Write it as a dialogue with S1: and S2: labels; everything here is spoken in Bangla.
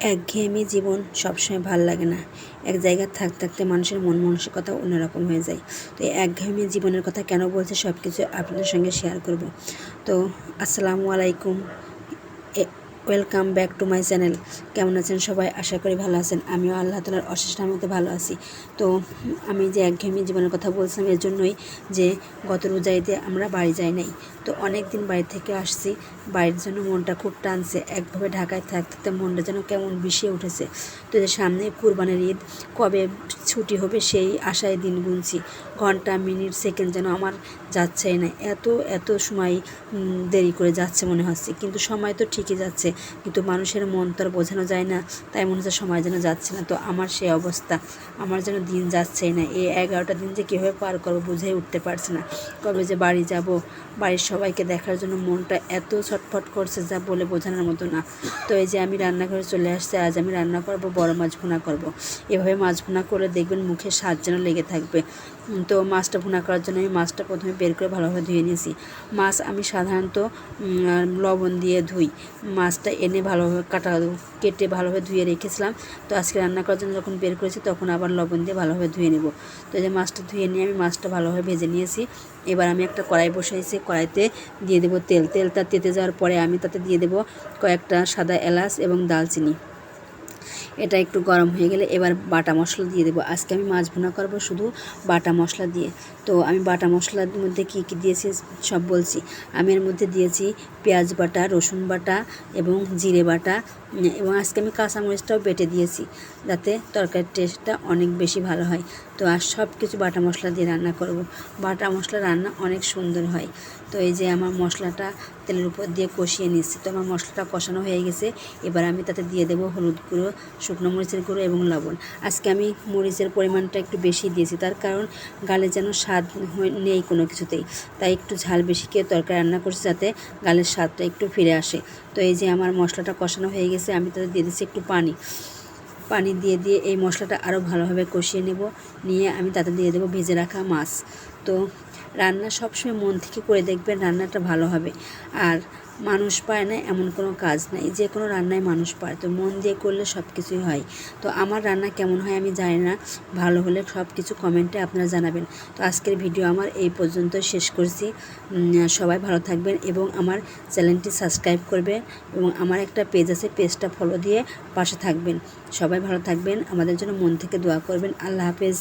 S1: একঘেয়েমি জীবন সবসময় ভাল লাগে না। এক জায়গায় থাকতে থাকতে মানুষের মন মানসিকতা অন্যরকম হয়ে যায়। তো এই একঘেয়েমি জীবনের কথা কেন বলছে সব কিছু আপনাদের সঙ্গে শেয়ার করব। তো আসসালামু আলাইকুম, welcome back to my channel. কেমন আছেন সবাই? আশা করি ভালো আছেন। আমিও আল্লাহ তাআলার অশেষ রহমতে ভালো আছি। তো আমি যে একঘেয়েমি জীবনের কথা বলছিলাম এর জন্যই যে গত রোজা ঈদে আমরা বাড়ি যাই নাই। তো অনেক দিন বাড়ি থেকে আসছি, বাড়ির জন্য মনটা খুব টানছে। একভাবে ঢাকায় থাকতে থাকতে মনটা যেন কেমন বিষিয়ে উঠেছে। তো যে সামনে কুরবানির ঈদ, কবে ছুটি হবে সেই আশায় দিন গুনছি। ঘন্টা মিনিট সেকেন্ড যেন আমার যাচ্ছেই না, এত সময় দেরি করে যাচ্ছে মনে হচ্ছে। কিন্তু সময় তো ঠিকই যাচ্ছে, কিন্তু মানুষের মন তো আর বোঝানো যায় না। তাই মনে হচ্ছে সময় যেন যাচ্ছে না। তো আমার সেই অবস্থা, আমার যেন দিন যাচ্ছেই না। এই 11টা দিন যে কীভাবে পার করবো বুঝেই উঠতে পারছি না। কবে যে বাড়ি যাব, বাড়ির সবাইকে দেখার জন্য মনটা এত ছটফট করছে যা বলে বোঝানোর মতো না। তো এই যে আমি রান্নাঘরে চলে আসছি, আজ আমি রান্না করব বড় মাছ ভুনা করব। এভাবে মাছ ভুনা করে দেখবেন মুখে স্বাদ যেন লেগে থাকবে। তো মাছটা ভুনা করার জন্য আমি মাছটা প্রথমে বের করে ভালোভাবে ধুয়ে নিয়েছি। মাছ আমি সাধারণত লবণ দিয়ে ধুই। মাছটা এনে ভালোভাবে কেটে ভালোভাবে ধুয়ে রেখেছিলাম। তো আজকে রান্না করার জন্য যখন বের করেছি তখন আবার লবণ দিয়ে ভালোভাবে ধুয়ে নেব। তো এই যে মাছটা ধুয়ে নিয়ে আমি মাছটা ভালোভাবে ভেজে নিয়েছি। এবার আমি একটা কড়াই বসাইছি, কড়াইতে দিয়ে দেবো তেল। তেলটা তেতে যাওয়ার পরে আমি তাতে দিয়ে দেবো কয়েকটা সাদা এলাচ এবং দালচিনি। এটা একটু গরম হয়ে গেলে এবার বাটা মশলা দিয়ে দেবো। আজকে আমি মাছ ভুনা করবো শুধু বাটা মশলা দিয়ে। তো আমি বাটা মশলার মধ্যে কী কী দিয়েছি সব বলছি। আমি এর মধ্যে দিয়েছি পেঁয়াজ বাটা, রসুন বাটা এবং জিরে বাটা, এবং আজকে আমি কাঁচামরিচটাও বেটে দিয়েছি যাতে তরকারির টেস্টটা অনেক বেশি ভালো হয়। তো আর সব কিছু বাটা মশলা দিয়ে রান্না করব। বাটা মশলা রান্না অনেক সুন্দর হয়। তো এই যে আমার মশলাটা তেলের উপর দিয়ে কষিয়ে নিচ্ছি। তো আমার মশলাটা কষানো হয়ে গেছে। এবার আমি তাতে দিয়ে দেবো হলুদ গুঁড়ো, শুকনো মরিচের গুঁড়ো এবং লবণ। আজকে আমি মরিচের পরিমাণটা একটু বেশি দিয়েছি, তার কারণ গালে যেন স্বাদ নেই কোনো কিছুতেই। তাই একটু ঝাল বেশি খেয়ে তরকারি রান্না করছি যাতে গালের স্বাদটা একটু ফিরে আসে। তো এই যে আমার মশলাটা কষানো হয়ে গেছে, আমি তাতে দিয়ে দিচ্ছি একটু পানি দিয়ে এই মশলাটা আরও ভালোভাবে কষিয়ে নেব। নিয়ে আমি তাতে দিয়ে দেবো ভেজে রাখা মাছ। তো রান্না সবসময় মন থেকে করে দেখবেন, রান্নাটা ভালো হবে। আর মানুষ পায় না এমন কোনো কাজ নাই, যে কোনো রান্নায় মানুষ পায়। তো মন দিয়ে করলে সব কিছুই হয়। তো আমার রান্না কেমন হয় আমি জানি না, ভালো হলে সব কিছু কমেন্টে আপনারা জানাবেন। তো আজকের ভিডিও আমার এই পর্যন্ত শেষ করছি। সবাই ভালো থাকবেন এবং আমার চ্যানেলটি সাবস্ক্রাইব করবেন, এবং আমার একটা পেজ আছে, পেজটা ফলো দিয়ে পাশে থাকবেন। সবাই ভালো থাকবেন, আমাদের জন্য মন থেকে দোয়া করবেন। আল্লাহ হাফেজ।